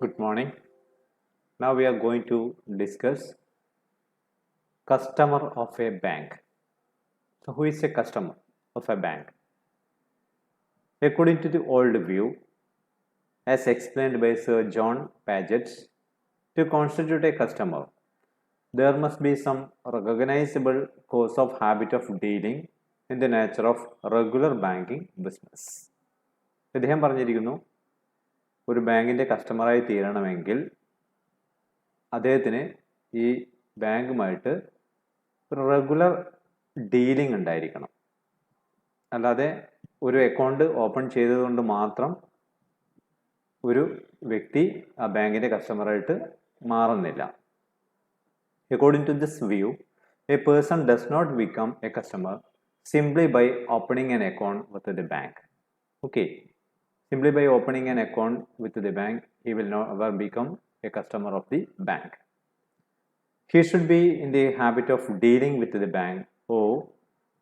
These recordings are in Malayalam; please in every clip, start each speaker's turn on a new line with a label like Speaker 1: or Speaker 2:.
Speaker 1: Good morning. Now we are going to discuss customer of a bank. So who is a customer of a bank? According to the old view, as explained by Sir John Paget, to constitute a customer, there must be some recognizable course of habit of dealing in the nature of regular banking business. അദ്ദേഹം പറഞ്ഞിരിക്കുന്നു ഒരു ബാങ്കിൻ്റെ കസ്റ്റമറായി തീരണമെങ്കിൽ അദ്ദേഹത്തിന് ഈ ബാങ്കുമായിട്ട് ഒരു റെഗുലർ ഡീലിംഗ് ഉണ്ടായിരിക്കണം. അല്ലാതെ ഒരു അക്കൗണ്ട് ഓപ്പൺ ചെയ്തതുകൊണ്ട് മാത്രം ഒരു വ്യക്തി ആ ബാങ്കിൻ്റെ കസ്റ്റമറായിട്ട് മാറുന്നില്ല. According to this view, a person does not become a customer simply by opening an account with the bank. Okay, simply by opening an account with the bank, he will never become a customer of the bank. He should be in the habit of dealing with the bank, or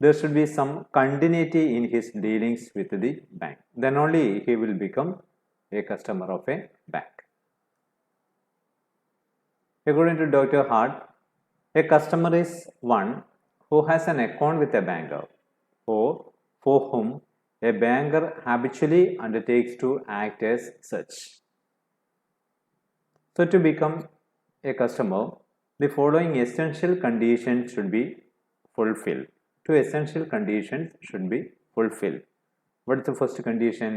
Speaker 1: there should be some continuity in his dealings with the bank. Then only he will become a customer of a bank. According to Dr. Hart, a customer is one who has an account with a banker, or for whom a banker habitually undertakes to act as such. So to become a customer, the following essential conditions should be fulfilled. Two essential conditions should be fulfilled. What is the first condition?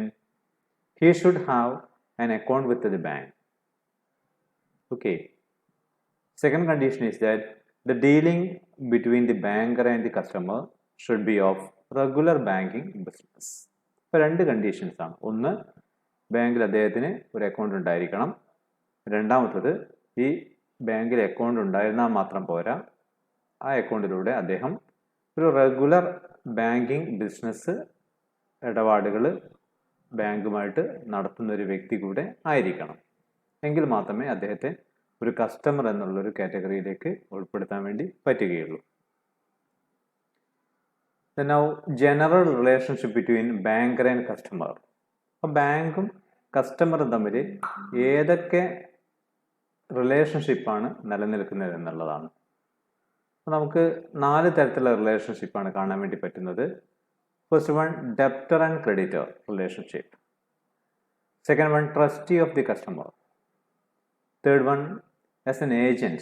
Speaker 1: He should have an account with the bank. Okay. Second condition is that the dealing between the banker and the customer should be of regular banking business. ഇപ്പോൾ രണ്ട് കണ്ടീഷൻസ് ആണ്. ഒന്ന്, ബാങ്കിൽ അദ്ദേഹത്തിന് ഒരു അക്കൗണ്ട് ഉണ്ടായിരിക്കണം. രണ്ടാമത്തത്, ഈ ബാങ്കിൽ അക്കൗണ്ട് ഉണ്ടായിരുന്നാൽ മാത്രം പോരാ, ആ അക്കൗണ്ടിലൂടെ അദ്ദേഹം ഒരു റെഗുലർ ബാങ്കിങ് ബിസിനസ് ഇടപാടുകൾ ബാങ്കുമായിട്ട് നടത്തുന്ന ഒരു വ്യക്തി കൂടെ ആയിരിക്കണം. എങ്കിൽ മാത്രമേ അദ്ദേഹത്തെ ഒരു കസ്റ്റമർ എന്നുള്ളൊരു കാറ്റഗറിയിലേക്ക് ഉൾപ്പെടുത്താൻ വേണ്ടി പറ്റുകയുള്ളൂ. Now, general relationship between banker and customer. അപ്പോൾ ബാങ്കും കസ്റ്റമറും തമ്മിൽ ഏതൊക്കെ റിലേഷൻഷിപ്പാണ് നിലനിൽക്കുന്നത് എന്നുള്ളതാണ്. അപ്പോൾ നമുക്ക് 4 തരത്തിലുള്ള റിലേഷൻഷിപ്പാണ് കാണാൻ വേണ്ടി പറ്റുന്നത്. First one, debtor and creditor relationship. Second one, trustee of the customer. Third one, as an agent.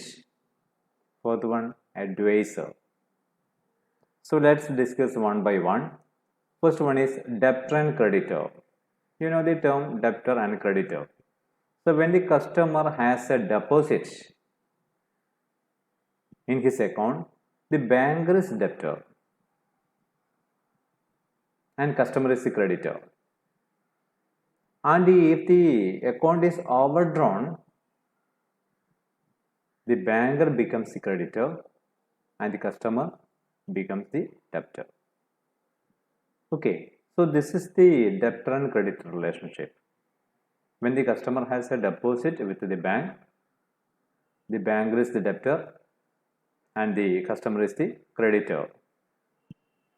Speaker 1: Fourth one, advisor. So let's discuss one by one. First one is debtor and creditor. You know the term debtor and creditor. So when the customer has a deposit in his account, the banker is debtor and customer is the creditor. And if the account is overdrawn, the banker becomes the creditor and the customer becomes the debtor. Okay, so this is the debtor and creditor relationship. When the customer has a deposit with the banker is the debtor and the customer is the creditor.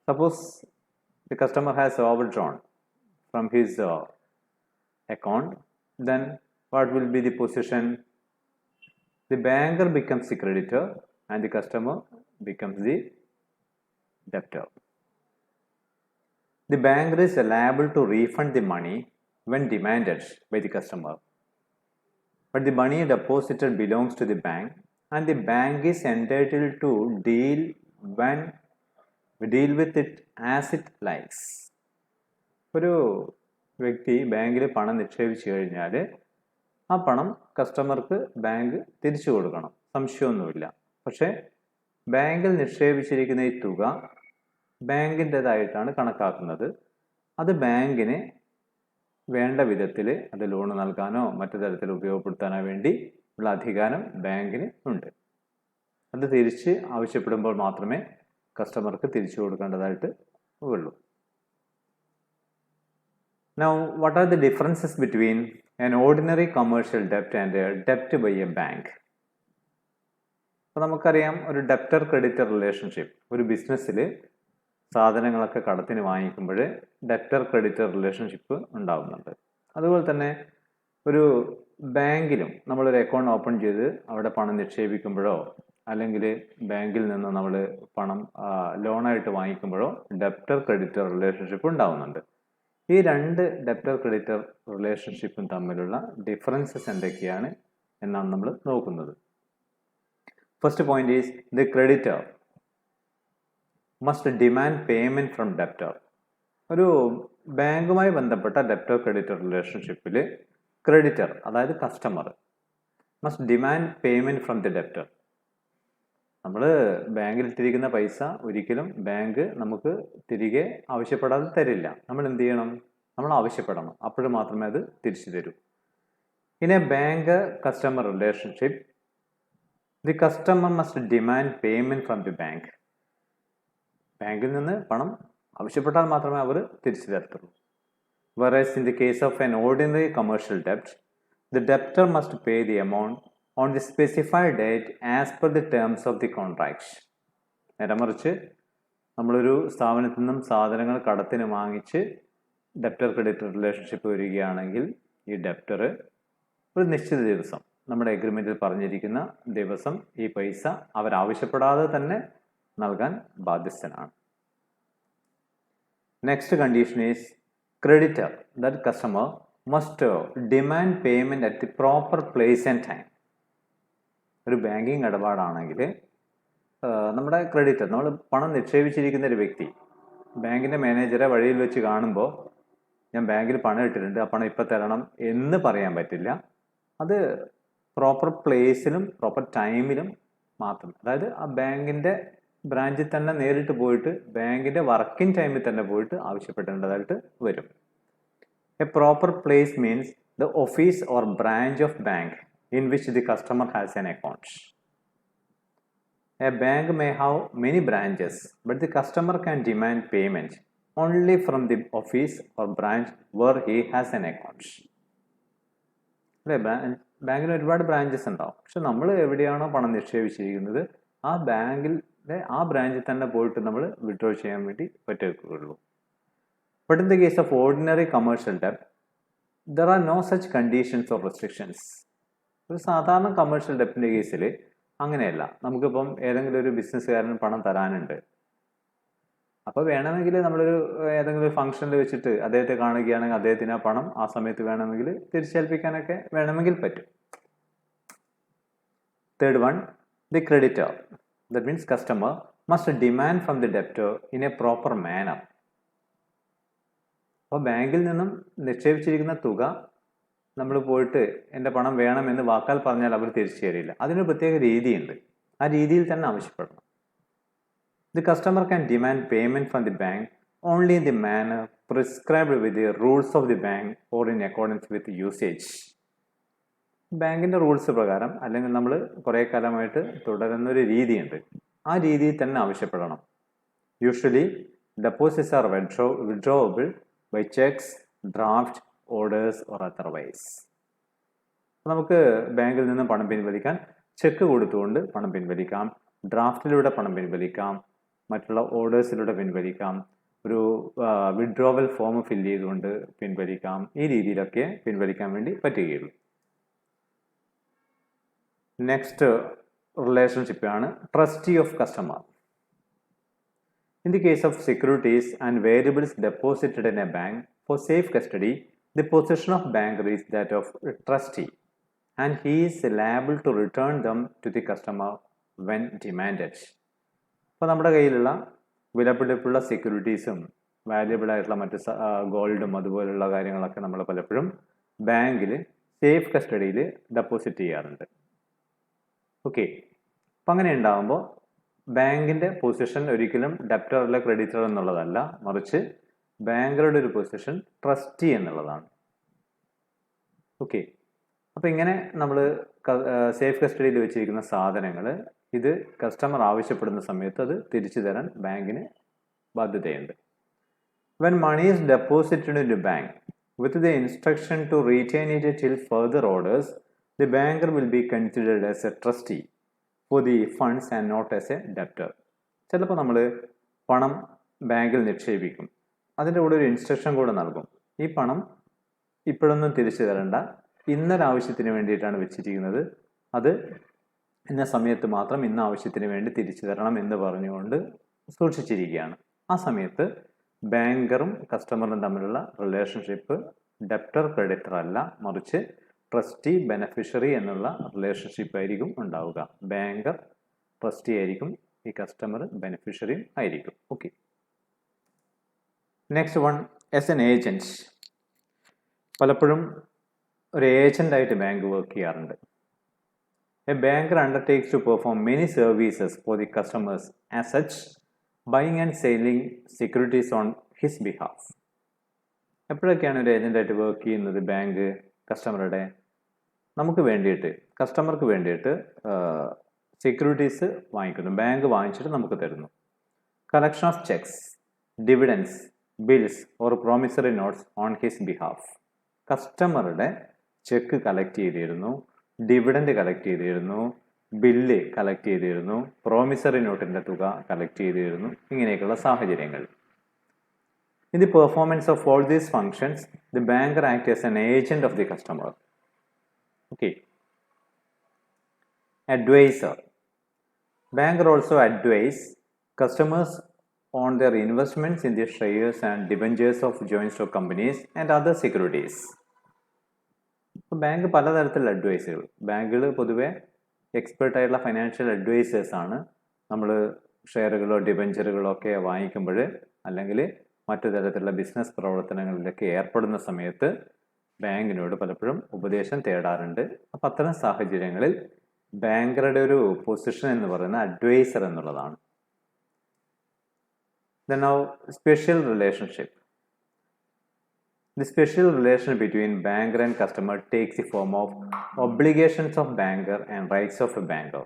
Speaker 1: Suppose the customer has overdrawn from his account, then what will be the position? The banker becomes the creditor and the customer becomes the debtor. The banker is liable to refund the money when demanded by the customer, but the money deposited belongs to the bank and the bank is entitled to deal with it as it likes. ഒരു വ്യക്തി ബാങ്കിൽ പണം നിക്ഷേപിച്ചു കഴിഞ്ഞാൽ ആ പണം കസ്റ്റമർക്ക് ബാങ്ക് തിരിച്ചു കൊടുക്കണം, സംശയമൊന്നുമില്ല. പക്ഷേ ബാങ്കിൽ നിക്ഷേപിച്ചിരിക്കുന്ന ഈ തുക ബാങ്കിൻ്റെതായിട്ടാണ് കണക്കാക്കുന്നത്. അത് ബാങ്കിന് വേണ്ട വിധത്തിൽ അത് ലോൺ നൽകാനോ മറ്റു തരത്തിൽ ഉപയോഗപ്പെടുത്താനോ വേണ്ടി ഉള്ള അധികാരം ബാങ്കിന് ഉണ്ട്. അത് തിരിച്ച് ആവശ്യപ്പെടുമ്പോൾ മാത്രമേ കസ്റ്റമർക്ക് തിരിച്ചു കൊടുക്കേണ്ടതായിട്ട് ഉള്ളൂ. Now, what are the differences between an ordinary commercial debt and a debt by a bank? അപ്പോൾ നമുക്കറിയാം, ഒരു ഡെപ്റ്റർ ക്രെഡിറ്റർ റിലേഷൻഷിപ്പ് ഒരു ബിസിനസ്സിൽ സാധനങ്ങളൊക്കെ കടത്തിന് വാങ്ങിക്കുമ്പോൾ ഡെപ്റ്റർ ക്രെഡിറ്റർ റിലേഷൻഷിപ്പ് ഉണ്ടാകുന്നുണ്ട്. അതുപോലെ തന്നെ ഒരു ബാങ്കിലും നമ്മളൊരു അക്കൗണ്ട് ഓപ്പൺ ചെയ്ത് അവിടെ പണം നിക്ഷേപിക്കുമ്പോഴോ അല്ലെങ്കിൽ ബാങ്കിൽ നിന്ന് നമ്മൾ പണം ലോണായിട്ട് വാങ്ങിക്കുമ്പോഴോ ഡെപ്റ്റർ ക്രെഡിറ്റർ റിലേഷൻഷിപ്പ് ഉണ്ടാവുന്നുണ്ട്. ഈ രണ്ട് ഡെപ്റ്റർ ക്രെഡിറ്റർ റിലേഷൻഷിപ്പും തമ്മിലുള്ള ഡിഫറൻസസ് എന്തൊക്കെയാണ് എന്നാണ് നമ്മൾ നോക്കുന്നത്. First point is the creditor must demand payment from debtor. ഒരു ബാങ്കുമായി ബന്ധപ്പെട്ട ഡെപ്റ്റർ ക്രെഡിറ്റർ റിലേഷൻഷിപ്പിൽ ക്രെഡിറ്റർ അതായത് customer must demand payment from the debtor. നമ്മൾ ബാങ്കിൽ ഇട്ടിരിക്കുന്ന പൈസ ഒരിക്കലും ബാങ്ക് നമുക്ക് തിരികെ ആവശ്യപ്പെടാതെ തരില്ല. നമ്മൾ എന്ത് ചെയ്യണം? നമ്മൾ ആവശ്യപ്പെടണം. അപ്പോൾ മാത്രമേ അത് തിരിച്ചു തരൂ. In A bank customer relationship the customer must demand payment from the bank. ബാങ്കിൽ നിന്ന് പണം ആവശ്യപ്പെട്ടാൽ മാത്രമേ അവർ തിരിച്ചു തരത്തുള്ളൂ. Whereas in the case of an ordinary commercial debt, the debtor must pay the amount on the specified date as per the terms of the contract. നേരെ മറിച്ച് നമ്മളൊരു സ്ഥാപനത്തിൽ നിന്നും സാധനങ്ങൾ കടത്തിന് വാങ്ങിച്ച് ഡെപ്റ്റർ ക്രെഡിറ്റർ റിലേഷൻഷിപ്പ് വരികയാണെങ്കിൽ ഈ ഡെപ്റ്റർ ഒരു നിശ്ചിത ദിവസം നമ്മുടെ എഗ്രിമെന്റിൽ പറഞ്ഞിരിക്കുന്ന ദിവസം ഈ പൈസ അവരാവശ്യപ്പെടാതെ തന്നെ നൽകാൻ ബാധ്യസ്ഥനാണ്. Next condition is creditor, that customer must demand payment at the proper place and time. ഒരു ബാങ്കിങ് ഇടപാടാണെങ്കിൽ നമ്മുടെ ക്രെഡിറ്റർ, നമ്മൾ പണം നിക്ഷേപിച്ചിരിക്കുന്ന ഒരു വ്യക്തി ബാങ്കിൻ്റെ മാനേജറെ വഴിയിൽ വെച്ച് കാണുമ്പോൾ ഞാൻ ബാങ്കിൽ പണം ഇട്ടിട്ടുണ്ട്, ആ പണം ഇപ്പം തരണം എന്ന് പറയാൻ പറ്റില്ല. അത് പ്രോപ്പർ പ്ലേസിലും പ്രോപ്പർ ടൈമിലും മാത്രം, അതായത് ആ ബാങ്കിൻ്റെ ബ്രാഞ്ചിൽ തന്നെ നേരിട്ട് പോയിട്ട് ബാങ്കിൻ്റെ വർക്കിംഗ് ടൈമിൽ തന്നെ പോയിട്ട് ആവശ്യപ്പെടേണ്ടതായിട്ട് വരും. A proper place means the office or branch of bank in which the customer has an account. A bank may have many branches but the customer can demand payment only from the office or branch where he has an account. അല്ലേ, ബാങ്കിന് ഒരുപാട് ബ്രാഞ്ചസ് ഉണ്ടാവും. പക്ഷെ നമ്മൾ എവിടെയാണോ പണം നിക്ഷേപിച്ചിരിക്കുന്നത് ആ ബാങ്കിലെ ആ ബ്രാഞ്ചിൽ തന്നെ പോയിട്ട് നമ്മൾ വിഡ്രോ ചെയ്യാൻ വേണ്ടി പറ്റുകയുള്ളൂ. But in the case of ordinary commercial debt, there are no such conditions or restrictions. ഒരു സാധാരണ കമേഴ്ഷ്യൽ ഡെപ്റ്റിൻ്റെ കേസിൽ അങ്ങനെയല്ല. നമുക്കിപ്പം ഏതെങ്കിലും ഒരു ബിസിനസ്സുകാരന് പണം തരാനുണ്ട്, അപ്പോൾ വേണമെങ്കിൽ നമ്മളൊരു ഏതെങ്കിലും ഒരു ഫംഗ്ഷനിൽ വെച്ചിട്ട് അദ്ദേഹത്തെ കാണുകയാണെങ്കിൽ അദ്ദേഹത്തിന് ആ പണം ആ സമയത്ത് വേണമെങ്കിൽ തിരിച്ചേൽപ്പിക്കാനൊക്കെ വേണമെങ്കിൽ പറ്റും. Third one, the creditor, that means customer must demand from the debtor in A proper manor. അപ്പോൾ ബാങ്കിൽ നിന്നും നിക്ഷേപിച്ചിരിക്കുന്ന തുക നമ്മൾ പോയിട്ട് എൻ്റെ പണം വേണമെന്ന് വാക്കാൽ പറഞ്ഞാൽ അവർ തിരിച്ചു തരില്ല. അതിനൊരു പ്രത്യേക രീതിയുണ്ട്, ആ രീതിയിൽ തന്നെ ആവശ്യപ്പെടണം. The customer can demand payment from the bank only in the manner prescribed with the rules of the bank or in accordance with usage. ബാങ്കിൻ്റെ റൂൾസ് പ്രകാരം അല്ലെങ്കിൽ നമ്മൾ കുറേ കാലമായിട്ട് തുടരുന്നൊരു രീതിയുണ്ട്, ആ രീതിയിൽ തന്നെ ആവശ്യപ്പെടണം. Usually deposits are withdrawable by checks, draft, orders or otherwise. നമുക്ക് ബാങ്കിൽ നിന്ന് പണം പിൻവലിക്കാൻ ചെക്ക് കൊടുത്തുകൊണ്ട് പണം പിൻവലിക്കാം, ഡ്രാഫ്റ്റിലൂടെ പണം പിൻവലിക്കാം, മറ്റുള്ള ഓർഡേഴ്സിലൂടെ പിൻവലിക്കാം, ഒരു വിഡ്രോവൽ ഫോം ഫില്ല് ചെയ്തുകൊണ്ട് പിൻവലിക്കാം. ഈ രീതിയിലൊക്കെ പിൻവലിക്കാൻ വേണ്ടി പറ്റുകയുള്ളൂ. നെക്സ്റ്റ് റിലേഷൻഷിപ്പാണ് trustee of customer. In the case of securities and variables deposited in a bank for safe custody, the possession of banker is that of a trustee, and he is liable to return them to the customer when demanded. അപ്പോൾ നമ്മുടെ കയ്യിലുള്ള വിലപിടിപ്പുള്ള സെക്യൂരിറ്റീസും വാല്യബിൾ ആയിട്ടുള്ള മറ്റ് ഗോൾഡും അതുപോലുള്ള കാര്യങ്ങളൊക്കെ നമ്മൾ പലപ്പോഴും ബാങ്കിൽ സേഫ് കസ്റ്റഡിയിൽ ഡെപ്പോസിറ്റ് ചെയ്യാറുണ്ട്. ഓക്കെ, അപ്പം അങ്ങനെ ഉണ്ടാകുമ്പോൾ ബാങ്കിൻ്റെ പൊസിഷൻ ഒരിക്കലും ഡെപ്റ്റർ അല്ല ക്രെഡിറ്റർ എന്നുള്ളതല്ല, മറിച്ച് ബാങ്കറുടെ ഒരു പൊസിഷൻ ട്രസ്റ്റി എന്നുള്ളതാണ്. ഓക്കെ, അപ്പോൾ ഇങ്ങനെ നമ്മൾ സേഫ് കസ്റ്റഡിയിൽ വെച്ചിരിക്കുന്ന സാധനങ്ങൾ ഇത് കസ്റ്റമർ ആവശ്യപ്പെടുന്ന സമയത്ത് അത് തിരിച്ചു തരാൻ ബാങ്കിന് ബാധ്യതയുണ്ട്. When money is deposited in the bank with the instruction to retain it till further orders, the banker will be considered as a trustee for the funds and not as a debtor. ചിലപ്പോൾ നമ്മൾ പണം ബാങ്കിൽ നിക്ഷേപിക്കും, അതിൻ്റെ കൂടെ ഒരു ഇൻസ്ട്രക്ഷൻ കൂടെ നൽകും, ഈ പണം ഇപ്പോഴൊന്നും തിരിച്ചു തരണ്ട, ഇന്നൊരാവശ്യത്തിന് വേണ്ടിയിട്ടാണ് വെച്ചിരിക്കുന്നത്, അത് ഇന്ന സമയത്ത് മാത്രം ഇന്ന ആവശ്യത്തിന് വേണ്ടി തിരിച്ചു തരണം എന്ന് പറഞ്ഞുകൊണ്ട് സൂക്ഷിച്ചിരിക്കുകയാണ്. ആ സമയത്ത് ബാങ്കറും കസ്റ്റമറും തമ്മിലുള്ള റിലേഷൻഷിപ്പ് ഡെപ്റ്റർ ക്രെഡിറ്റർ അല്ല, മറിച്ച് ട്രസ്റ്റി ബെനഫിഷ്യറി എന്നുള്ള റിലേഷൻഷിപ്പ് ആയിരിക്കും ഉണ്ടാവുക. ബാങ്കർ ട്രസ്റ്റി ആയിരിക്കും, ഈ കസ്റ്റമർ ബെനിഫിഷ്യറിയും ആയിരിക്കും. Okay. Next one, as an agent. പലപ്പോഴും ഒരു ഏജൻ്റായിട്ട് ബാങ്ക് വർക്ക് ചെയ്യാറുണ്ട്. A banker undertakes to perform many services for the customers, as such, buying and selling securities on his behalf. എപ്പോഴൊക്കെയാണ് ഒരു ഏജൻ്റായിട്ട് വർക്ക് ചെയ്യുന്നത് ബാങ്ക്? കസ്റ്റമറുടെ നമുക്ക് വേണ്ടിയിട്ട്, കസ്റ്റമർക്ക് വേണ്ടിയിട്ട് സെക്യൂരിറ്റീസ് വാങ്ങിക്കുന്നു, ബാങ്ക് വാങ്ങിച്ചിട്ട് നമുക്ക് തരുന്നു. Collection of cheques, dividends, bills or promissory notes on his behalf. കസ്റ്റമറുടെ ചെക്ക് കളക്ട് ചെയ്തിരുന്നു, ഡിവിഡൻഡ് കളക്ട് ചെയ്തിരുന്നു, ബില്ല് കളക്ട് ചെയ്തിരുന്നു, പ്രോമിസറി നോട്ടിൻ്റെ തുക കളക്ട് ചെയ്തിരുന്നു, ഇങ്ങനെയൊക്കെയുള്ള സാഹചര്യങ്ങൾ. In the performance of all these functions, the banker acts as an agent of the customer. Okay. Advisor. Banker also advise customers on their investments in the shares and debentures of joint stock companies and other securities. Bank പലതരത്തിലുള്ള അഡ്വൈസുകൾ, ബാങ്കുകൾ പൊതുവെ എക്സ്പേർട്ടായിട്ടുള്ള ഫൈനാൻഷ്യൽ അഡ്വൈസേഴ്സാണ്. നമ്മൾ ഷെയറുകളോ ഡിബഞ്ചറുകളോ ഒക്കെ വാങ്ങിക്കുമ്പോൾ അല്ലെങ്കിൽ മറ്റു തരത്തിലുള്ള ബിസിനസ് പ്രവർത്തനങ്ങളിലൊക്കെ ഏർപ്പെടുന്ന സമയത്ത് ബാങ്കിനോട് പലപ്പോഴും ഉപദേശം തേടാറുണ്ട്. അപ്പം അത്തരം സാഹചര്യങ്ങളിൽ ബാങ്കറുടെ ഒരു പൊസിഷൻ എന്ന് പറയുന്നത് അഡ്വൈസർ എന്നുള്ളതാണ്. Then now, special relationship. The special relation between banker and customer takes the form of obligations of banker and rights of a banker.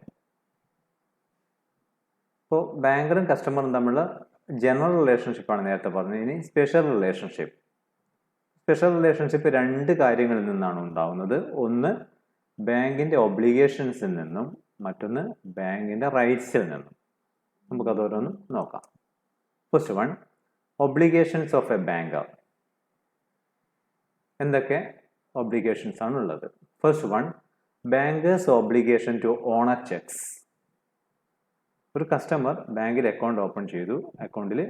Speaker 1: അപ്പോൾ ബാങ്കറും കസ്റ്റമറും തമ്മിലുള്ള ജനറൽ റിലേഷൻഷിപ്പാണ് നേരത്തെ പറഞ്ഞത്. ഇനി സ്പെഷ്യൽ റിലേഷൻഷിപ്പ്. സ്പെഷ്യൽ റിലേഷൻഷിപ്പ് രണ്ട് കാര്യങ്ങളിൽ നിന്നാണ് ഉണ്ടാവുന്നത്. ഒന്ന് ബാങ്കിൻ്റെ ഒബ്ലിഗേഷൻസിൽ നിന്നും, മറ്റൊന്ന് ബാങ്കിൻ്റെ റൈറ്റ്സിൽ നിന്നും. നമുക്കതോരോന്നും നോക്കാം. First one, obligations of a banker. എന്തൊക്കെ ഒബ്ലിഗേഷൻസ് ആണ് ഉള്ളത്? First one, bankers obligation to honour cheques. ഒരു കസ്റ്റമർ ബാങ്കിൽ അക്കൗണ്ട് ഓപ്പൺ ചെയ്തു, അക്കൗണ്ടിൽ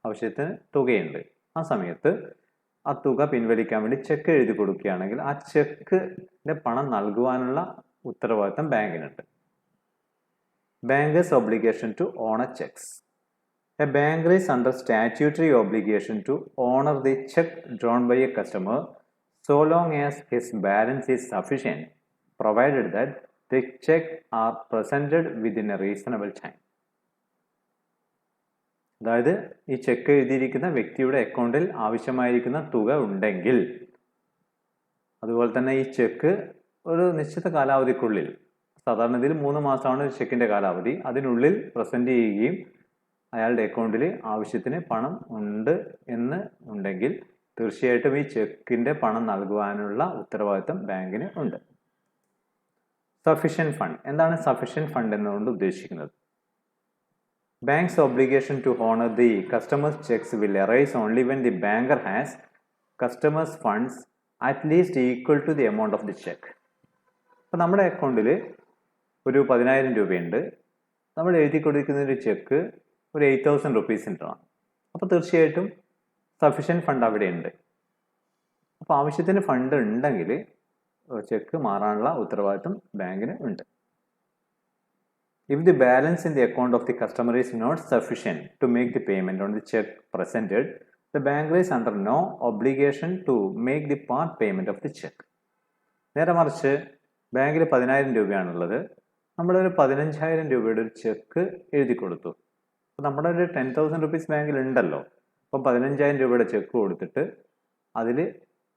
Speaker 1: ആവശ്യത്തിന് തുകയുണ്ട്. ആ സമയത്ത് ആ തുക പിൻവലിക്കാൻ വേണ്ടി ചെക്ക് എഴുതി കൊടുക്കുകയാണെങ്കിൽ ആ ചെക്കിൻ്റെ പണം നൽകുവാനുള്ള ഉത്തരവാദിത്തം ബാങ്കിനുണ്ട്. Banker's obligation to honour cheques. A banker is under statutory obligation to honor the check drawn by a customer so long as his balance is sufficient, provided that the check are presented within a reasonable time. അതായത് ഈ ചെക്ക് എഴുതിയിരിക്കുന്ന വ്യക്തിയുടെ അക്കൗണ്ടിൽ ആവശ്യമായിരിക്കുന്ന തുക ഉണ്ടെങ്കിൽ, അതുപോലെ തന്നെ ഈ ചെക്ക് ഒരു നിശ്ചിത കാലാവധിക്കുള്ളിൽ, സാധാരണ ഇതിൽ 3 മാസമാണ് ചെക്കിൻ്റെ കാലാവധി, അതിനുള്ളിൽ പ്രസൻറ്റ് ചെയ്യുകയും അയാളുടെ അക്കൗണ്ടിൽ ആവശ്യത്തിന് പണം ഉണ്ട് എന്ന് ഉണ്ടെങ്കിൽ തീർച്ചയായിട്ടും ഈ ചെക്കിൻ്റെ പണം നൽകുവാനുള്ള ഉത്തരവാദിത്തം ബാങ്കിന് ഉണ്ട്. Sufficient fund. എന്താണ് സഫിഷ്യൻറ്റ് ഫണ്ട് എന്നുകൊണ്ട് ഉദ്ദേശിക്കുന്നത്? Bank's obligation to honour the customer's cheques will arise only when the banker has customer's funds at least equal to the amount of the cheque. അപ്പോൾ നമ്മുടെ അക്കൗണ്ടിൽ ഒരു 10,000 രൂപയുണ്ട്, നമ്മൾ എഴുതി കൊടുക്കുന്ന ഒരു ചെക്ക് ഒരു 8,000 റുപ്പീസിൻ്റെതാണ്. അപ്പോൾ തീർച്ചയായിട്ടും സഫിഷ്യൻറ്റ് ഫണ്ട് അവിടെ ഉണ്ട്. അപ്പോൾ ആവശ്യത്തിന് ഫണ്ട് ഉണ്ടെങ്കിൽ ചെക്ക് മാറാനുള്ള ഉത്തരവാദിത്വം ബാങ്കിന് ഉണ്ട്. If the balance in the account of the customer is not sufficient to make the payment on the cheque presented, the banker is under no obligation to make the part payment of the cheque. നേരെ മറിച്ച് ബാങ്കിൽ 10,000 രൂപയാണുള്ളത്, നമ്മളൊരു 15,000 രൂപയുടെ ഒരു ചെക്ക് എഴുതി കൊടുത്തു. അപ്പോൾ നമ്മുടെ ഒരു 10,000 റുപ്പീസ് ബാങ്കിൽ ഉണ്ടല്ലോ. അപ്പം 15,000 രൂപയുടെ ചെക്ക് കൊടുത്തിട്ട് അതിൽ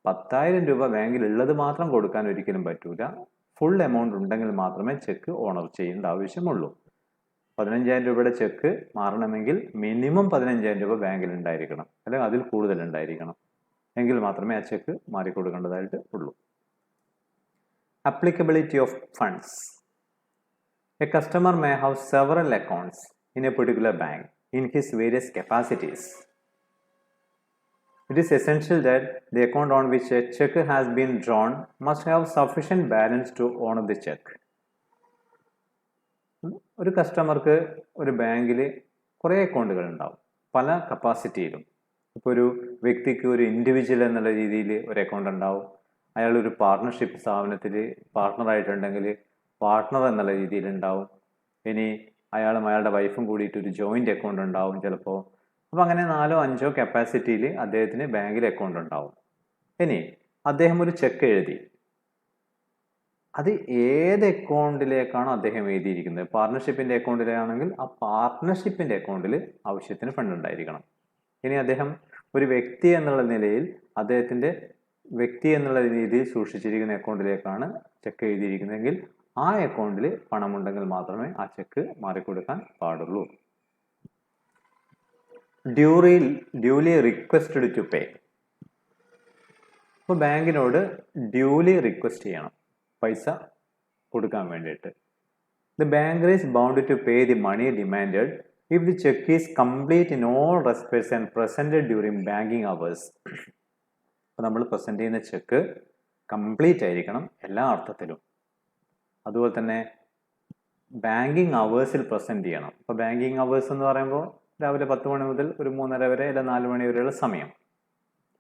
Speaker 1: 10,000 രൂപ ബാങ്കിൽ ഉള്ളത് മാത്രം കൊടുക്കാൻ ഒരിക്കലും പറ്റൂല. ഫുൾ എമൗണ്ട് ഉണ്ടെങ്കിൽ മാത്രമേ ചെക്ക് ഓണർ ചെയ്യേണ്ട ആവശ്യമുള്ളൂ. 15,000 രൂപയുടെ ചെക്ക് മാറണമെങ്കിൽ മിനിമം 15,000 രൂപ ബാങ്കിൽ ഉണ്ടായിരിക്കണം, അല്ലെങ്കിൽ അതിൽ കൂടുതൽ ഉണ്ടായിരിക്കണം. എങ്കിൽ മാത്രമേ ആ ചെക്ക് മാറിക്കൊടുക്കേണ്ടതായിട്ട് ഉള്ളൂ. Applicability of funds. A customer may have several accounts in a particular bank in his various capacities. It is essential that the account on which a check has been drawn must have sufficient balance to honor the check. ഒരു കസ്റ്റമർക്ക് ഒരു ബാങ്കിൽ കുറേ അക്കൗണ്ടുകൾ ഉണ്ടാവും, പല കപ്പാസിറ്റിയിലും. ഇപ്പോൾ ഒരു വ്യക്തിക്ക് ഒരു ഇൻഡിവിജ്വൽ എന്നുള്ള രീതിയിൽ ഒരു അക്കൗണ്ട് ഉണ്ടാവും, അയാൾ ഒരു പാർട്ട്ണർഷിപ്പ് സ്ഥാപനത്തിൽ പാർട്ട്ണറായിട്ടുണ്ടെങ്കിൽ പാർട്ട്ണർ എന്നുള്ള രീതിയിൽ ഉണ്ടാവും. ഇനി അയാളും അയാളുടെ വൈഫും കൂടിയിട്ട് ഒരു ജോയിൻ്റ് അക്കൗണ്ട് ഉണ്ടാവും ചിലപ്പോൾ. അപ്പോൾ അങ്ങനെ 4-5 കപ്പാസിറ്റിയിൽ അദ്ദേഹത്തിന് ബാങ്കിൽ അക്കൗണ്ട് ഉണ്ടാവും. ഇനി അദ്ദേഹം ഒരു ചെക്ക് എഴുതി, അത് ഏത് അക്കൗണ്ടിലേക്കാണോ അദ്ദേഹം എഴുതിയിരിക്കുന്നത്, പാർട്ട്ണർഷിപ്പിൻ്റെ അക്കൗണ്ടിലാണെങ്കിൽ ആ പാർട്ട്ണർഷിപ്പിൻ്റെ അക്കൗണ്ടിൽ ആവശ്യത്തിന് ഫണ്ട് ഉണ്ടായിരിക്കണം. ഇനി അദ്ദേഹം ഒരു വ്യക്തി എന്നുള്ള നിലയിൽ അദ്ദേഹത്തിൻ്റെ വ്യക്തി എന്നുള്ള രീതിയിൽ സൂക്ഷിച്ചിരിക്കുന്ന അക്കൗണ്ടിലേക്കാണ് ചെക്ക് എഴുതിയിരിക്കുന്നതെങ്കിൽ ആ അക്കൗണ്ടിൽ പണമുണ്ടെങ്കിൽ മാത്രമേ ആ ചെക്ക് മാറിക്കൊടുക്കാൻ പാടുള്ളൂ. Duly requested to pay. അപ്പോൾ ബാങ്കിനോട് ഡ്യൂലി റിക്വസ്റ്റ് ചെയ്യണം പൈസ കൊടുക്കാൻ വേണ്ടിയിട്ട്. The banker is bound to pay the money demanded if the check is complete in all respects and presented during banking hours. അപ്പോൾ നമ്മൾ പ്രസൻറ്റ് ചെയ്യുന്ന ചെക്ക് കംപ്ലീറ്റ് ആയിരിക്കണം എല്ലാ അർത്ഥത്തിലും. അതുപോലെ തന്നെ ബാങ്കിങ് അവേഴ്സിൽ പ്രസൻറ്റ് ചെയ്യണം. അപ്പോൾ ബാങ്കിങ് അവേഴ്സ് എന്ന് പറയുമ്പോൾ രാവിലെ 10 മണി മുതൽ ഒരു 3:30 വരെ അല്ല 4 മണി വരെയുള്ള സമയം.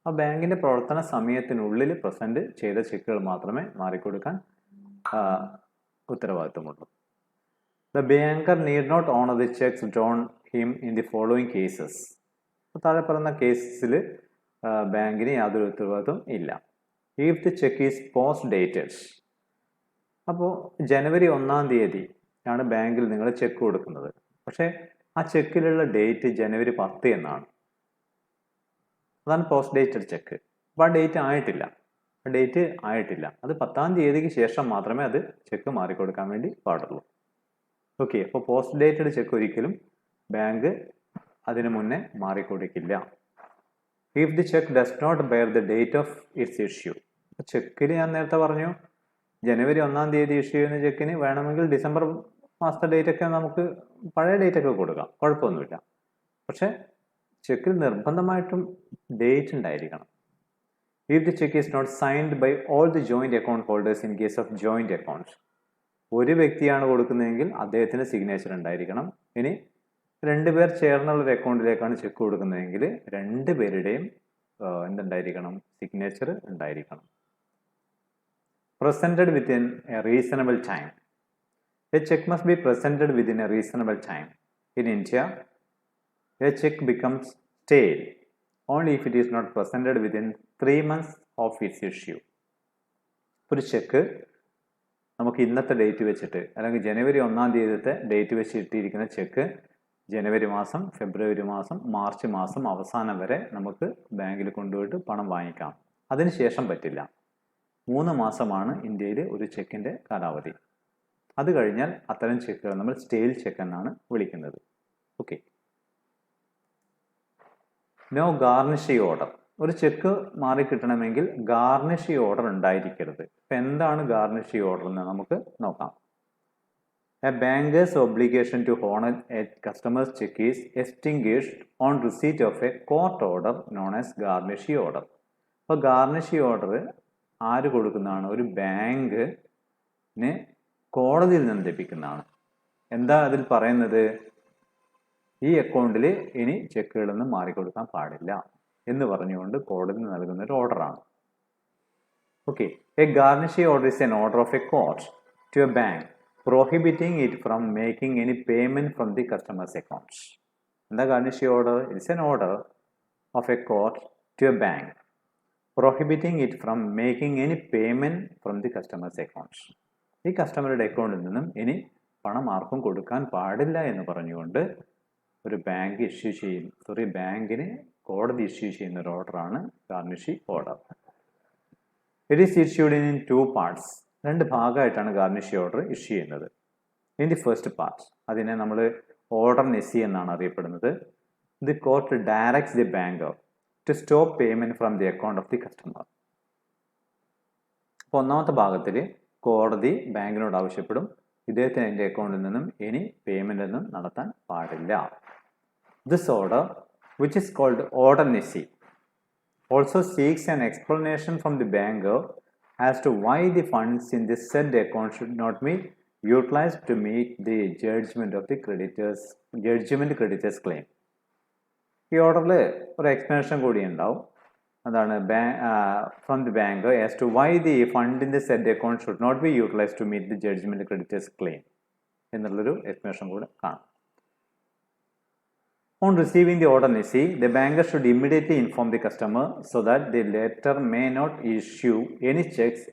Speaker 1: ആ ബാങ്കിൻ്റെ പ്രവർത്തന സമയത്തിനുള്ളിൽ പ്രസൻറ്റ് ചെയ്ത ചെക്കുകൾ മാത്രമേ മാറിക്കൊടുക്കാൻ ഉത്തരവാദിത്തമുള്ളൂ. The banker need not honor the checks drawn him in the following cases. താഴെ പറയുന്ന കേസിൽ ബാങ്കിന് യാതൊരു ഉത്തരവാദിത്വം ഇല്ല. If the check is post dated. അപ്പോൾ ജനുവരി 1-ാം തീയതി ആണ് ബാങ്കിൽ നിങ്ങൾ ചെക്ക് കൊടുക്കുന്നത്, പക്ഷേ ആ ചെക്കിലുള്ള ഡേറ്റ് ജനുവരി 10 എന്നാണ്. അതാണ് പോസ്റ്റ് ഡേറ്റഡ് ചെക്ക്. അപ്പോൾ ആ ഡേറ്റ് ആയിട്ടില്ല, അത് 10-ാം തീയതിക്ക് ശേഷം മാത്രമേ അത് ചെക്ക് മാറിക്കൊടുക്കാൻ വേണ്ടി പാടുള്ളൂ. ഓക്കെ, അപ്പോൾ പോസ്റ്റ് ഡേറ്റഡ് ചെക്ക് ഒരിക്കലും ബാങ്ക് അതിനു മുന്നേ മാറിക്കൊടുക്കില്ല. If the cheque does not bear the date of its issue. ചെക്കിൽ ഞാൻ നേരത്തെ പറഞ്ഞു ജനുവരി 1-ാം തീയതി ഇഷ്യൂ ചെയ്യുന്ന ചെക്കിന് വേണമെങ്കിൽ ഡിസംബർ മാസത്തെ ഡേറ്റൊക്കെ നമുക്ക് പഴയ ഡേറ്റൊക്കെ കൊടുക്കാം, കുഴപ്പമൊന്നുമില്ല. പക്ഷേ ചെക്കിൽ നിർബന്ധമായിട്ടും ഡേറ്റ് ഉണ്ടായിരിക്കണം. If the cheque is not signed by all the joint account holders in case of joint account. ഒരു വ്യക്തിയാണ് കൊടുക്കുന്നതെങ്കിൽ അദ്ദേഹത്തിന് സിഗ്നേച്ചർ ഉണ്ടായിരിക്കണം. ഇനി 2 പേർ ചേർന്നുള്ള ഒരു അക്കൗണ്ടിലേക്കാണ് ചെക്ക് കൊടുക്കുന്നതെങ്കിൽ 2 പേരുടെയും എന്തുണ്ടായിരിക്കണം, സിഗ്നേച്ചർ ഉണ്ടായിരിക്കണം. Presented within A reasonable time. A cheque must be presented within A reasonable time. In India a cheque becomes stale only if it is not presented within 3 months of its issue. ഒരു ചെക്ക് നമുക്ക് ഇന്നത്തെ ഡേറ്റ് വെച്ചിട്ട് അല്ലെങ്കിൽ ജനുവരി 1-ാം തീയതിത്തെ ഡേറ്റ് വെച്ച് ഇട്ടിരിക്കുന്ന ചെക്ക് ജനുവരി മാസം, ഫെബ്രുവരി മാസം, മാർച്ച് മാസം അവസാനം വരെ നമുക്ക് ബാങ്കിൽ കൊണ്ടുപോയിട്ട് പണം വാങ്ങിക്കാം. അതിനുശേഷം പറ്റില്ല. 3 മാസമാണ് ഇന്ത്യയിൽ ഒരു ചെക്കിൻ്റെ കാലാവധി. അത് കഴിഞ്ഞാൽ അത്തരം ചെക്കുകൾ നമ്മൾ സ്റ്റേൽ ചെക്ക് എന്നാണ് വിളിക്കുന്നത്. ഓക്കെ. No garnishing order. ഒരു ചെക്ക് മാറിക്കിട്ടണമെങ്കിൽ ഗാർണിഷിംഗ് ഓർഡർ ഉണ്ടായിരിക്കരുത്. ഇപ്പം എന്താണ് ഗാർണിഷിംഗ് ഓർഡർ എന്ന് നമുക്ക് നോക്കാം. A banker's obligation to honour a customer's cheque is extinguished on receipt of a court order known as garnishing order. അപ്പോൾ ഗാർണിഷിംഗ് ഓർഡർ ആര് കൊടുക്കുന്നതാണ്? ഒരു ബാങ്കിന് കോടതിയിൽ നിന്ന് ലഭിക്കുന്നതാണ്. എന്താ അതിൽ പറയുന്നത്? ഈ അക്കൗണ്ടിൽ ഇനി ചെക്കുകളൊന്നും മാറിക്കൊടുക്കാൻ പാടില്ല എന്ന് പറഞ്ഞുകൊണ്ട് കോടതി നൽകുന്ന ഒരു ഓർഡറാണ്. Okay. A garnishing order is an order of a court to a bank prohibiting it from making any payment from the customer's account. എന്താ garnishing order? It's an order of a court to a bank prohibiting it from making any payment from the customer's account. ഈ കസ്റ്റമറുടെ അക്കൗണ്ടിൽ നിന്നും ഇനി പണം ആർക്കും കൊടുക്കാൻ പാടില്ല എന്ന് പറഞ്ഞുകൊണ്ട് ഒരു ബാങ്കിന് കോടതി ഇഷ്യൂ ചെയ്യുന്ന ഒരു ഓർഡറാണ് garnishing order. It is issued in 2 parts. 2 ഭാഗമായിട്ടാണ് ഗാർണിഷിംഗ് ഓർഡർ ഇഷ്യൂ ചെയ്യുന്നത്. ഇൻ ദി ഫസ്റ്റ് പാർട്ട് അതിനെ നമ്മൾ ഓർഡർ നെസി എന്നാണ് അറിയപ്പെടുന്നത്. The court directs the banker to stop payment from the account of the customer. അപ്പോൾ ഒന്നാമത്തെ ഭാഗത്തിൽ കോടതി ബാങ്കിനോട് ആവശ്യപ്പെടും, ഇദ്ദേഹത്തിന് എൻ്റെ അക്കൗണ്ടിൽ നിന്നും ഇനി പേയ്മെന്റ് ഒന്നും നടത്താൻ പാടില്ല. This order which is called order nisi also seeks an explanation from the banker as to why the funds in the said account should not be utilized to meet the judgment creditors claim. ഈ ഓർഡറിൽ ഒരു എക്സ്പ്ലനേഷൻ കൂടി ഉണ്ടാവും. അതാണ് from the bank as to why the fund in the said account should not be utilised to meet the judgment creditors claim എന്നുള്ളൊരു എക്സ്പ്ലനേഷൻ കൂടെ കാണാം. On receiving the order NISI, the banker should immediately inform the customer so that the latter may not issue any checks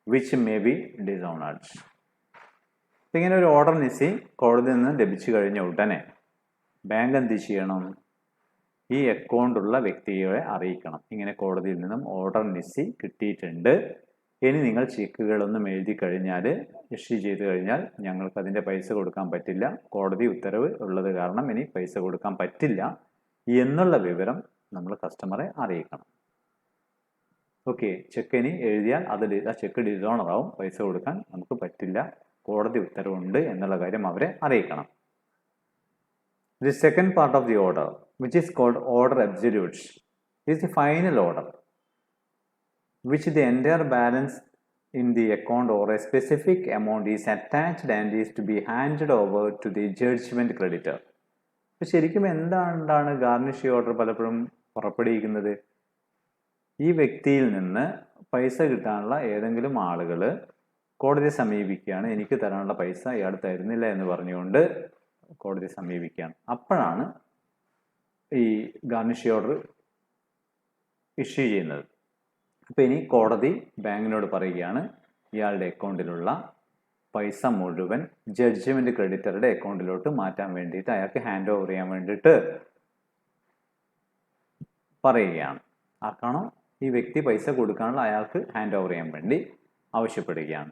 Speaker 1: which may be dishonored. ഇങ്ങനെ ഒരു ഓർഡർ നിസി കോടതിയിൽ നിന്ന് ലഭിച്ചു കഴിഞ്ഞ ഉടനെ ബാങ്ക് എന്ത് ചെയ്യണം? ഈ അക്കൗണ്ടുള്ള വ്യക്തിയെ അറിയിക്കണം. ഇങ്ങനെ കോടതിയിൽ നിന്നും ഓർഡർ നിസി കിട്ടിയിട്ടുണ്ട്, ഇനി നിങ്ങൾ ചെക്കുകളൊന്നും എഴുതി കഴിഞ്ഞാൽ ഇഷ്യൂ ചെയ്ത് കഴിഞ്ഞാൽ ഞങ്ങൾക്ക് അതിൻ്റെ പൈസ കൊടുക്കാൻ പറ്റില്ല, കോടതി ഉത്തരവ് ഉള്ളത് കാരണം ഇനി പൈസ കൊടുക്കാൻ പറ്റില്ല എന്നുള്ള വിവരം നമ്മൾ കസ്റ്റമറെ അറിയിക്കണം. ഓക്കെ, ചെക്ക് ഇനി എഴുതിയാൽ ആ ചെക്ക് ഡിസോണർ ആവും, പൈസ കൊടുക്കാൻ നമുക്ക് പറ്റില്ല, കോടതി ഉത്തരവുണ്ട് എന്നുള്ള കാര്യം അവരെ അറിയിക്കണം. The second part of the order, which is called order absolute, is the final order, which the entire balance in the account or a specific amount is attached and is to be handed over to the judgment creditor. ശരിക്കും എന്താണ് ഗാർണിഷ് ഓർഡർ പലപ്പോഴും പുറപ്പെടുവിക്കുന്നത്? ഈ വ്യക്തിയിൽ നിന്ന് പൈസ കിട്ടാനുള്ള ഏതെങ്കിലും ആളുകൾ കോടതിയെ സമീപിക്കുകയാണ്, എനിക്ക് തരാനുള്ള പൈസ ഇയാൾ തരുന്നില്ല എന്ന് പറഞ്ഞുകൊണ്ട് കോടതിയെ സമീപിക്കുകയാണ്. അപ്പോഴാണ് ഈ ഗാർണിഷ് ഓർഡർ ഇഷ്യൂ ചെയ്യുന്നത്. അപ്പോൾ ഇനി കോടതി ബാങ്കിനോട് പറയുകയാണ് ഇയാളുടെ അക്കൗണ്ടിലുള്ള പൈസ മുഴുവൻ ജഡ്ജ്മെന്റ് ക്രെഡിറ്ററുടെ അക്കൗണ്ടിലോട്ട് മാറ്റാൻ വേണ്ടിയിട്ട്, അയാൾക്ക് ഹാൻഡ് ഓവർ ചെയ്യാൻ വേണ്ടിയിട്ട് പറയുകയാണ്. ആർക്കാണോ ഈ വ്യക്തി പൈസ കൊടുക്കാനുള്ള അയാൾക്ക് ഹാൻഡ് ഓവർ ചെയ്യാൻ വേണ്ടി ആവശ്യപ്പെടുകയാണ്.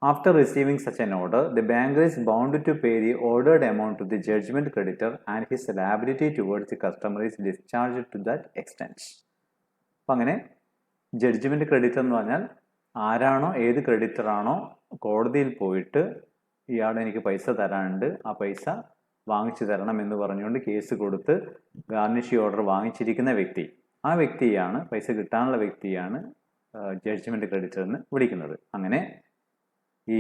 Speaker 1: After receiving such an order, the banker is bound to pay the ordered amount to the judgment creditor and his liability towards the customer is discharged to that extent. അപ്പം അങ്ങനെ ജഡ്ജ്മെന്റ് ക്രെഡിറ്റർ എന്ന് പറഞ്ഞാൽ ആരാണോ, ഏത് ക്രെഡിറ്ററാണോ കോടതിയിൽ പോയിട്ട് ഇയാൾ എനിക്ക് പൈസ തരാനുണ്ട്, ആ പൈസ വാങ്ങിച്ചു തരണം എന്ന് പറഞ്ഞുകൊണ്ട് കേസ് കൊടുത്ത് ഗാർണിഷ് ഓർഡർ വാങ്ങിച്ചിരിക്കുന്ന വ്യക്തി, ആ വ്യക്തിയാണ്, പൈസ കിട്ടാനുള്ള വ്യക്തിയാണ് ജഡ്ജ്മെന്റ് ക്രെഡിറ്റർ എന്ന് വിളിക്കുന്നത്. അങ്ങനെ ഈ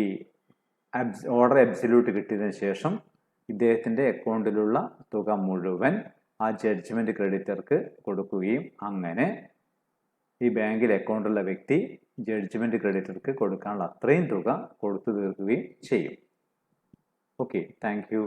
Speaker 1: ഓർഡർ അബ്സല്യൂട്ട് കിട്ടിയതിന് ശേഷം ഇദ്ദേഹത്തിൻ്റെ അക്കൗണ്ടിലുള്ള തുക മുഴുവൻ ആ ജഡ്ജ്മെന്റ് ക്രെഡിറ്റർക്ക് കൊടുക്കുകയും അങ്ങനെ ഈ ബാങ്കിൽ അക്കൗണ്ടുള്ള വ്യക്തി ജഡ്ജ്മെന്റ് ക്രെഡിറ്റർക്ക് കൊടുക്കാനുള്ള അത്രയും തുക കൊടുത്തു തീർക്കുകയും ചെയ്യും. Okay, thank you.